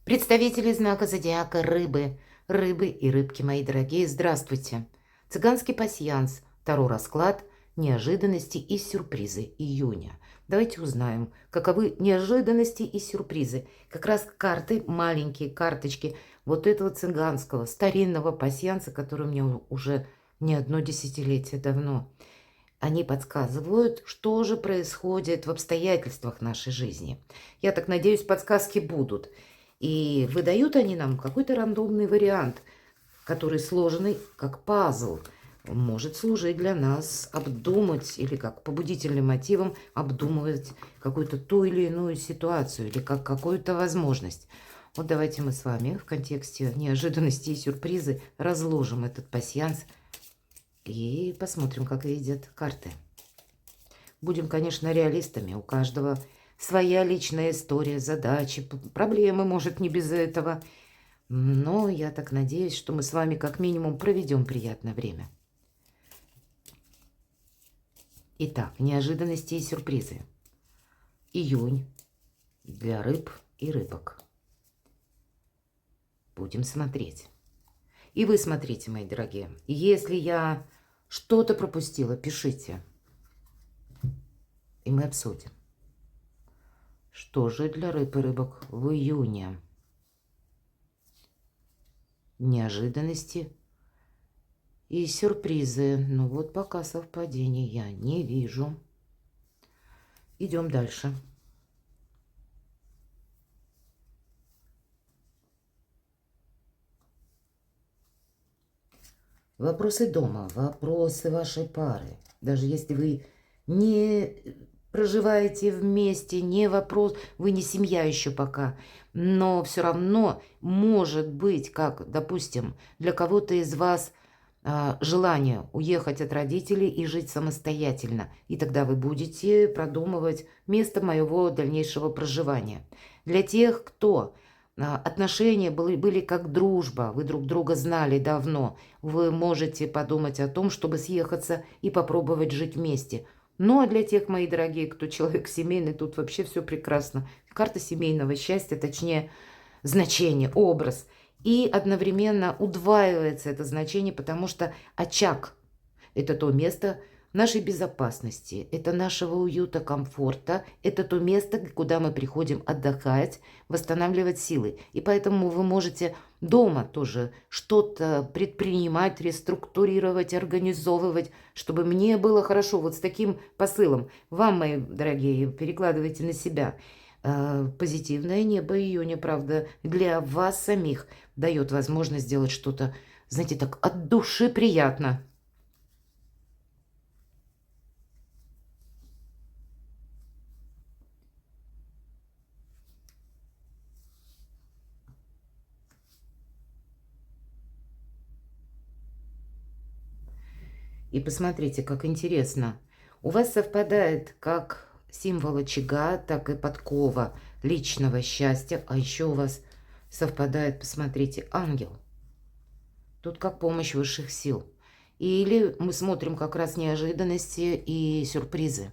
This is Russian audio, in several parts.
Представители знака зодиака Рыбы. Рыбы и рыбки, мои дорогие, здравствуйте. Цыганский пасьянс, Таро расклад, неожиданности и сюрпризы июня. Давайте узнаем, каковы неожиданности и сюрпризы. Как раз карты, маленькие карточки вот этого цыганского, старинного пасьянса, который у меня уже не одно десятилетие давно. Они подсказывают, что же происходит в обстоятельствах нашей жизни. Я так надеюсь, подсказки будут. И выдают они нам какой-то рандомный вариант, который сложенный как пазл, может служить для нас обдумать или как побудительным мотивом обдумывать какую-то ту или иную ситуацию или как какую-то возможность. Вот давайте мы с вами в контексте неожиданности и сюрпризы разложим этот пасьянс и посмотрим, как видят карты. Будем, конечно, реалистами. У каждого своя личная история, задачи, проблемы, может, не без этого. Но я так надеюсь, что мы с вами как минимум проведем приятное время. Итак, неожиданности и сюрпризы. Июнь для рыб и рыбок. Будем смотреть. И вы смотрите, мои дорогие. Если я что-то пропустила, пишите. И мы обсудим. Что же для рыб и рыбок в июне? Неожиданности и сюрпризы. Ну вот пока совпадений я не вижу. Идем дальше. Вопросы дома, вопросы вашей пары. Даже если вы не проживаете вместе, не вопрос, вы не семья еще пока, но все равно может быть, как, допустим, для кого-то из вас желание уехать от родителей и жить самостоятельно. И тогда вы будете продумывать место моего дальнейшего проживания. Для тех, кто отношения были как дружба, вы друг друга знали давно, вы можете подумать о том, чтобы съехаться и попробовать жить вместе. Ну, а для тех, мои дорогие, кто человек семейный, тут вообще все прекрасно. Карта семейного счастья, точнее, значение, образ. И одновременно удваивается это значение, потому что очаг – это то место нашей безопасности, это нашего уюта, комфорта, это то место, куда мы приходим отдыхать, восстанавливать силы. И поэтому вы можете дома тоже что-то предпринимать, реструктурировать, организовывать, чтобы мне было хорошо. Вот с таким посылом. Вам, мои дорогие, перекладывайте на себя. Позитивное небо июня, правда, для вас самих дает возможность сделать что-то, знаете, так от души приятно. И посмотрите, как интересно. У вас совпадает как символ очага, так и подкова личного счастья. А еще у вас совпадает, посмотрите, ангел. Тут как помощь высших сил. Или мы смотрим как раз неожиданности и сюрпризы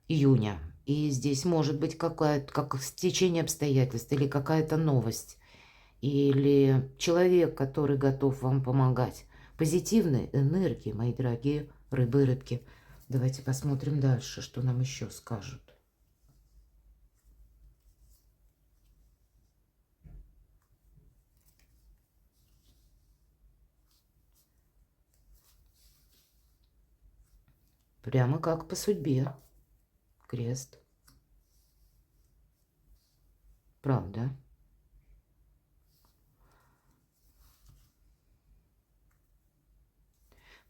июня. И здесь может быть какая-то, как стечение обстоятельств, или какая-то новость, или человек, который готов вам помогать. Позитивной энергии, мои дорогие рыбы и рыбки. Давайте посмотрим дальше, что нам еще скажут. Прямо как по судьбе. Крест. Правда.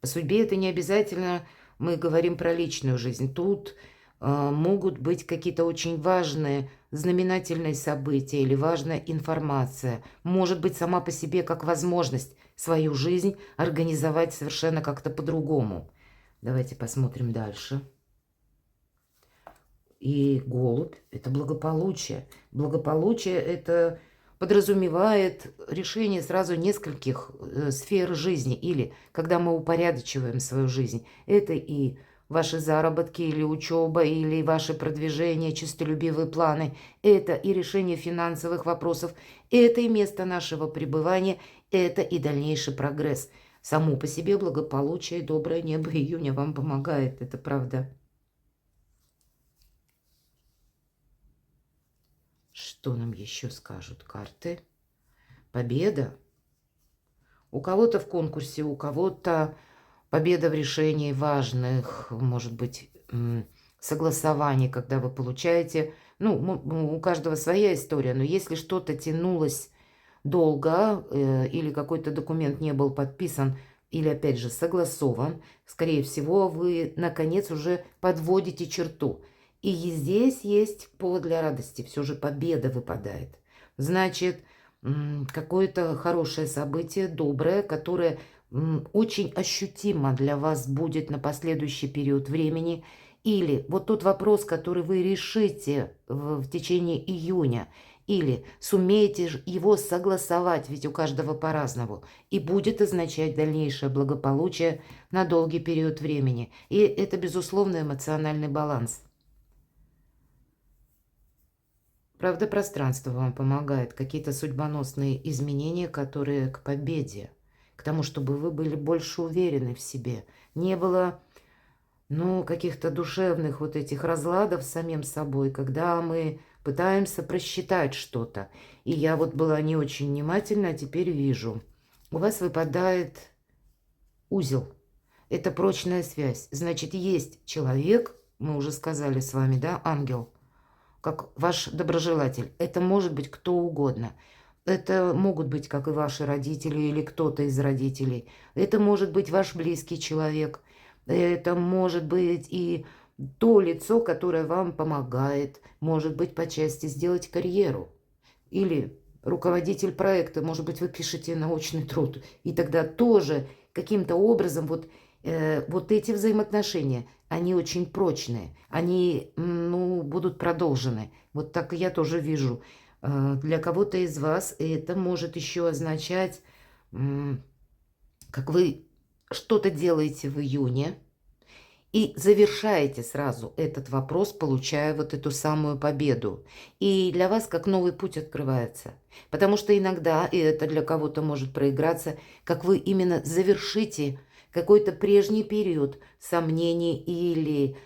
По судьбе это не обязательно мы говорим про личную жизнь. Тут могут быть какие-то очень важные знаменательные события или важная информация. Может быть, сама по себе как возможность свою жизнь организовать совершенно как-то по-другому. Давайте посмотрим дальше. И голубь – это благополучие. Благополучие – это подразумевает решение сразу нескольких сфер жизни. Или когда мы упорядочиваем свою жизнь. Это и ваши заработки или учеба, или ваши продвижения, честолюбивые планы. Это и решение финансовых вопросов, это и место нашего пребывания, это и дальнейший прогресс. Само по себе благополучие и доброе небо июня вам помогает, это правда. Что нам еще скажут карты? Победа. У кого-то в конкурсе, у кого-то победа в решении важных, может быть, согласований, когда вы получаете... Ну, у каждого своя история, но если что-то тянулось долго или какой-то документ не был подписан или, опять же, согласован, скорее всего, вы, наконец, уже подводите черту. И здесь есть повод для радости. Все же победа выпадает. Значит, какое-то хорошее событие, доброе, которое очень ощутимо для вас будет на последующий период времени. Или вот тот вопрос, который вы решите в течение июня, или сумеете его согласовать, ведь у каждого по-разному, и будет означать дальнейшее благополучие на долгий период времени. И это, безусловно, эмоциональный баланс. Правда, пространство вам помогает, какие-то судьбоносные изменения, которые к победе, к тому, чтобы вы были больше уверены в себе. Не было, ну, каких-то душевных вот этих разладов с самим собой, когда мы пытаемся просчитать что-то. И я вот была не очень внимательна, а теперь вижу. У вас выпадает узел. Это прочная связь. Значит, есть человек, мы уже сказали с вами, да, ангел, как ваш доброжелатель. Это может быть кто угодно. Это могут быть как и ваши родители или кто-то из родителей. Это может быть ваш близкий человек. Это может быть и то лицо, которое вам помогает. Может быть по части сделать карьеру. Или руководитель проекта. Может быть вы пишете научный труд. И тогда тоже каким-то образом вот эти взаимоотношения, они очень прочные, они, ну, будут продолжены. Вот так я тоже вижу. Для кого-то из вас это может еще означать, как вы что-то делаете в июне и завершаете сразу этот вопрос, получая вот эту самую победу. И для вас как новый путь открывается. Потому что иногда, и это для кого-то может проиграться, как вы именно завершите какой-то прежний период сомнений или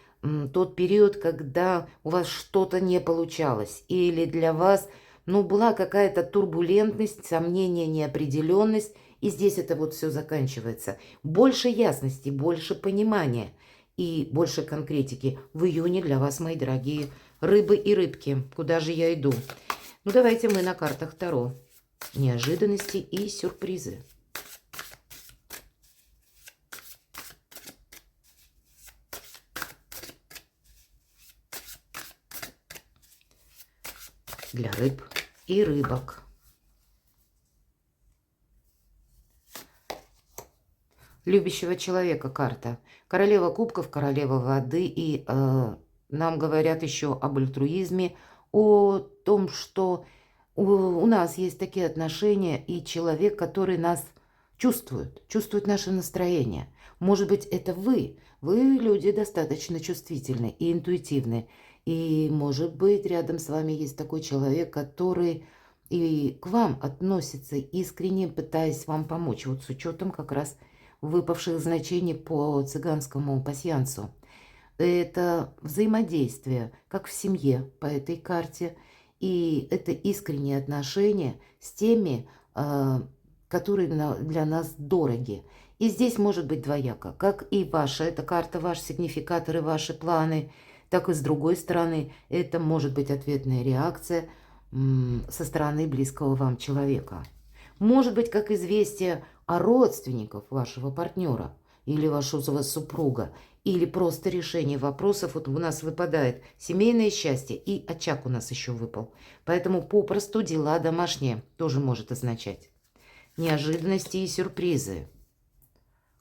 тот период, когда у вас что-то не получалось. Или для вас, ну, была какая-то турбулентность, сомнение, неопределенность. И здесь это вот все заканчивается. Больше ясности, больше понимания и больше конкретики в июне для вас, мои дорогие рыбы и рыбки. Куда же я иду? Ну, давайте мы на картах Таро. Неожиданности и сюрпризы. Для рыб и рыбок. Любящего человека карта. Королева кубков, королева воды. И нам говорят еще об альтруизме, о том, что у нас есть такие отношения, и человек, который нас чувствует наше настроение. Может быть, это вы. Вы люди достаточно чувствительны и интуитивны. И, может быть, рядом с вами есть такой человек, который и к вам относится искренне, пытаясь вам помочь. Вот с учетом как раз выпавших значений по цыганскому пасьянсу. Это взаимодействие, как в семье по этой карте. И это искренние отношения с теми, которые для нас дороги. И здесь может быть двояко. Как и ваша, эта карта, ваш сигнификатор и ваши планы, так и с другой стороны, это может быть ответная реакция со стороны близкого вам человека. Может быть, как известие о родственниках вашего партнера или вашего супруга, или просто решение вопросов. Вот у нас выпадает семейное счастье, и очаг у нас еще выпал. Поэтому попросту дела домашние тоже может означать. Неожиданности и сюрпризы.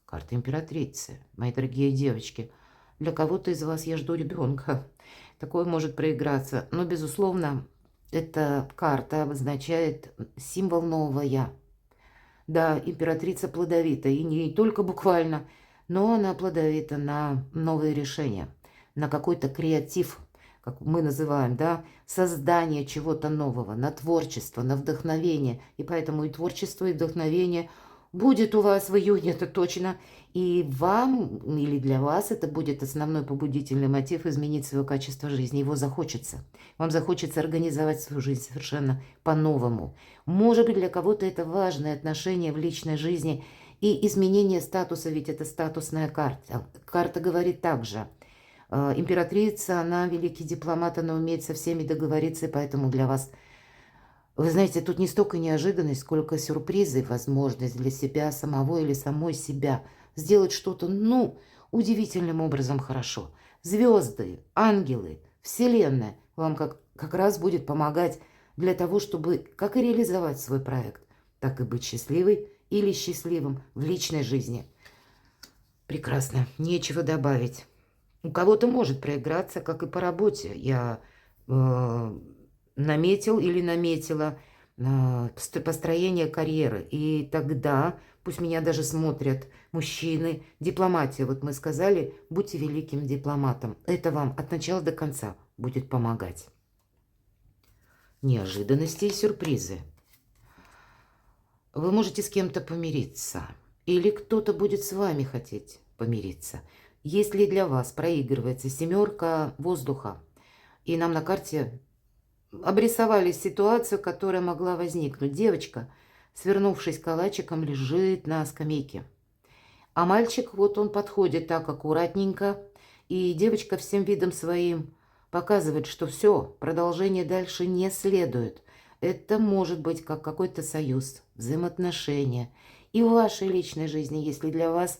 Карта императрицы. Мои дорогие девочки, для кого-то из вас я жду ребенка. Такое может проиграться. Но, безусловно, эта карта обозначает символ нового «я». Да, императрица плодовита, и не только буквально, но она плодовита на новые решения, на какой-то креатив, как мы называем, да, создание чего-то нового, на творчество, на вдохновение. И поэтому и творчество, и вдохновение будет у вас в июне, это точно. И вам или для вас это будет основной побудительный мотив изменить свое качество жизни. Его захочется. Вам захочется организовать свою жизнь совершенно по-новому. Может быть, для кого-то это важное отношение в личной жизни и изменение статуса, ведь это статусная карта. Карта говорит также. Императрица, она великий дипломат, она умеет со всеми договориться, и поэтому для вас, вы знаете, тут не столько неожиданность, сколько сюрпризы, возможность для себя самого или самой себя сделать что-то, ну, удивительным образом хорошо. Звезды, ангелы, вселенная вам как раз будет помогать для того, чтобы как и реализовать свой проект, так и быть счастливой или счастливым в личной жизни. Прекрасно, нечего добавить. У кого-то может проиграться, как и по работе. Я наметил или наметила построение карьеры. И тогда, пусть меня даже смотрят мужчины, дипломатия, вот мы сказали, будьте великим дипломатом. Это вам от начала до конца будет помогать. Неожиданности и сюрпризы. Вы можете с кем-то помириться. Или кто-то будет с вами хотеть помириться. Если для вас проигрывается семерка воздуха, и нам на карте обрисовали ситуацию, которая могла возникнуть. Девочка, свернувшись калачиком, лежит на скамейке. А мальчик, вот он подходит так аккуратненько, и девочка всем видом своим показывает, что все, продолжение дальше не следует. Это может быть как какой-то союз, взаимоотношения. И в вашей личной жизни, если для вас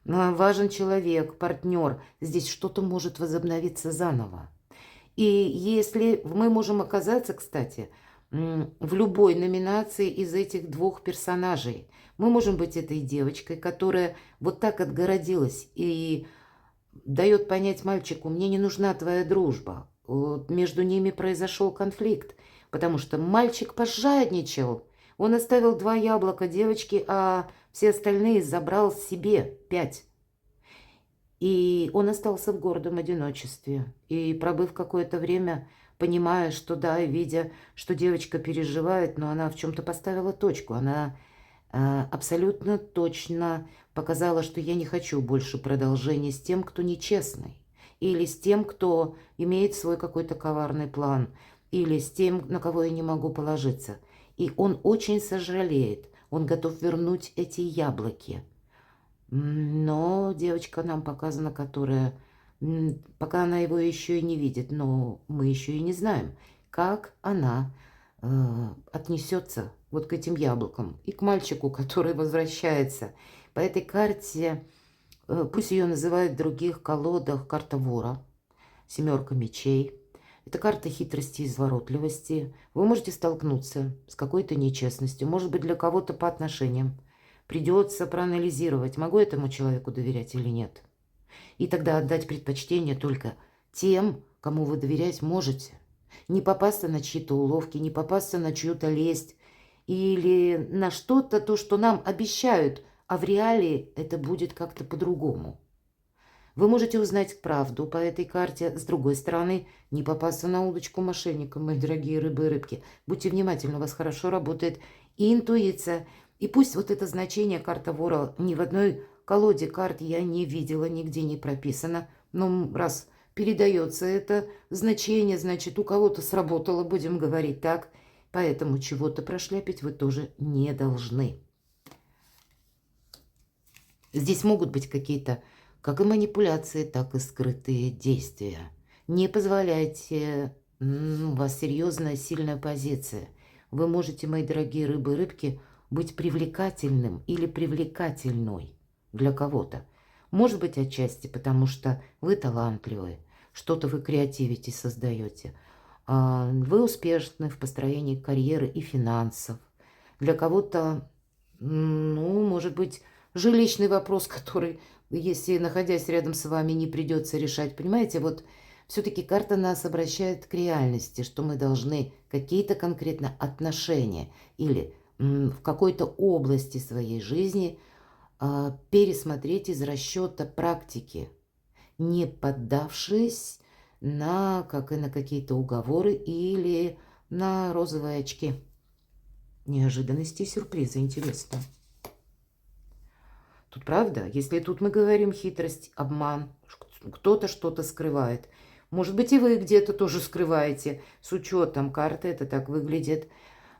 важен человек, партнер, здесь что-то может возобновиться заново. И если мы можем оказаться, кстати, в любой номинации из этих двух персонажей, мы можем быть этой девочкой, которая вот так отгородилась и дает понять мальчику: мне не нужна твоя дружба. Вот между ними произошел конфликт, потому что мальчик пожадничал. Он оставил 2 яблока девочке, а все остальные забрал себе 5. И он остался в гордом одиночестве. И пробыв какое-то время, понимая, что да, и видя, что девочка переживает, но она в чем-то поставила точку. Она абсолютно точно показала, что я не хочу больше продолжения с тем, кто нечестный. Или с тем, кто имеет свой какой-то коварный план. Или с тем, на кого я не могу положиться. И он очень сожалеет. Он готов вернуть эти яблоки. Но девочка нам показана, которая, пока она его еще и не видит, но мы еще и не знаем, как она отнесется вот к этим яблокам. И к мальчику, который возвращается. По этой карте, пусть ее называют в других колодах карта вора, 7 мечей. Это карта хитрости и изворотливости. Вы можете столкнуться с какой-то нечестностью, может быть, для кого-то по отношениям. Придется проанализировать, могу этому человеку доверять или нет. И тогда отдать предпочтение только тем, кому вы доверять можете. Не попасться на чьи-то уловки, не попасться на чью-то лесть или на что-то, то, что нам обещают, а в реалии это будет как-то по-другому. Вы можете узнать правду по этой карте. С другой стороны, не попасться на удочку мошенникам, мои дорогие рыбы и рыбки. Будьте внимательны, у вас хорошо работает и интуиция. И пусть вот это значение карта вора ни в одной колоде карт я не видела, нигде не прописано. Но раз передается это значение, значит, у кого-то сработало, будем говорить так. Поэтому чего-то прошляпить вы тоже не должны. Здесь могут быть какие-то как и манипуляции, так и скрытые действия. Не позволяйте, у вас серьезная, сильная позиция. Вы можете, мои дорогие рыбы и рыбки, быть привлекательным или привлекательной для кого-то. Может быть, отчасти, потому что вы талантливы, что-то вы креативите, создаете. Вы успешны в построении карьеры и финансов. Для кого-то, ну, может быть, жилищный вопрос, который, если находясь рядом с вами, не придется решать. Понимаете, вот все-таки карта нас обращает к реальности, что мы должны какие-то конкретно отношения или в какой-то области своей жизни пересмотреть из расчета практики, не поддавшись на, как и на какие-то уговоры или на розовые очки. Неожиданности и сюрпризы, интересно. Тут правда, если тут мы говорим хитрость, обман, кто-то что-то скрывает. Может быть, и вы где-то тоже скрываете. С учетом карты это так выглядит.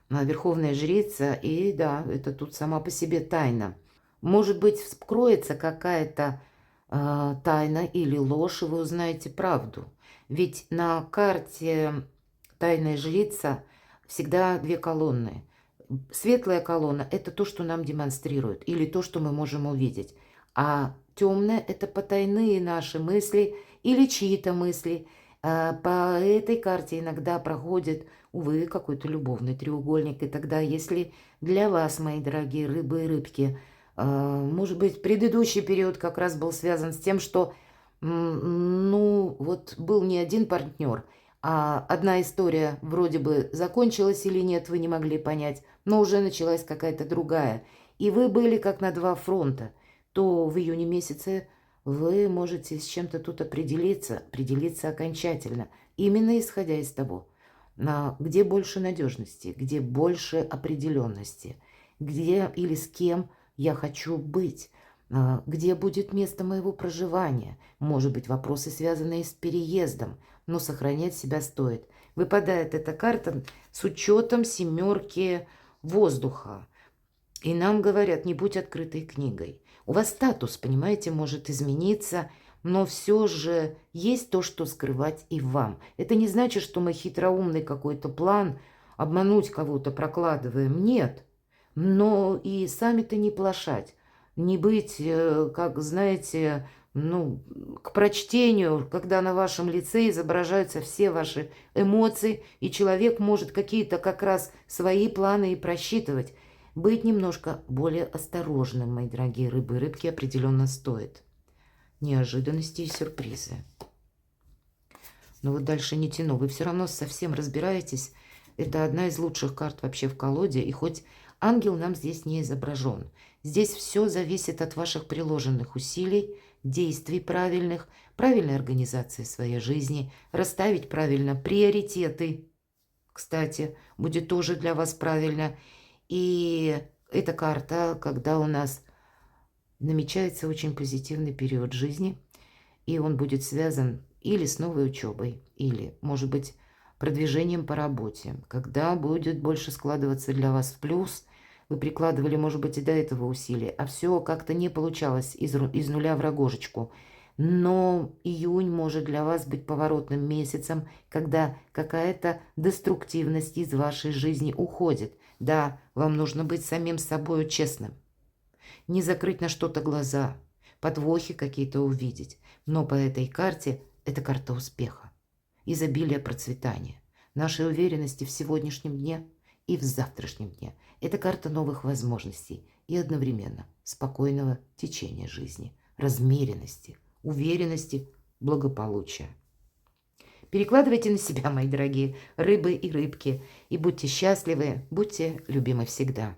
Верховная жрица, и да, это тут сама по себе тайна. Может быть, вскроется какая-то тайна или ложь, и вы узнаете правду. Ведь на карте тайная жрица всегда две колонны. Светлая колонна – это то, что нам демонстрируют, или то, что мы можем увидеть. А темная – это потайные наши мысли или чьи-то мысли. По этой карте иногда проходит, увы, какой-то любовный треугольник. И тогда, если для вас, мои дорогие рыбы и рыбки, может быть, предыдущий период как раз был связан с тем, что, ну, вот был не один партнер, а одна история вроде бы закончилась или нет, вы не могли понять, но уже началась какая-то другая. И вы были как на два фронта. То в июне месяце вы можете с чем-то тут определиться окончательно, именно исходя из того, где больше надежности, где больше определенности, где или с кем я хочу быть, где будет место моего проживания. Может быть, вопросы, связанные с переездом, но сохранять себя стоит. Выпадает эта карта с учетом семерки воздуха. И нам говорят, не будь открытой книгой. У вас статус, понимаете, может измениться, но все же есть то, что скрывать и вам. Это не значит, что мы хитроумный какой-то план, обмануть кого-то прокладываем. Нет. Но и сами-то не плашать. Не быть, как, знаете, ну, к прочтению, когда на вашем лице изображаются все ваши эмоции, и человек может какие-то как раз свои планы и просчитывать. Быть немножко более осторожным, мои дорогие рыбы и рыбки, определенно стоит. Неожиданности и сюрпризы. Но вот дальше не тяну. Вы все равно совсем разбираетесь. Это одна из лучших карт вообще в колоде. И хоть ангел нам здесь не изображен. Здесь все зависит от ваших приложенных усилий, действий правильных, правильной организации своей жизни, расставить правильно приоритеты. Кстати, будет тоже для вас правильно. И эта карта, когда у нас намечается очень позитивный период жизни, и он будет связан или с новой учебой, или, может быть, продвижением по работе, когда будет больше складываться для вас в плюс. Вы прикладывали, может быть, и до этого усилия, а все как-то не получалось из нуля в рогожечку. Но июнь может для вас быть поворотным месяцем, когда какая-то деструктивность из вашей жизни уходит. Да, вам нужно быть самим собой честным. Не закрыть на что-то глаза, подвохи какие-то увидеть. Но по этой карте это карта успеха, изобилия, процветания, нашей уверенности в сегодняшнем дне и в завтрашнем дне. Это карта новых возможностей и одновременно спокойного течения жизни, размеренности, уверенности, благополучия. Перекладывайте на себя, мои дорогие рыбы и рыбки, и будьте счастливы, будьте любимы всегда.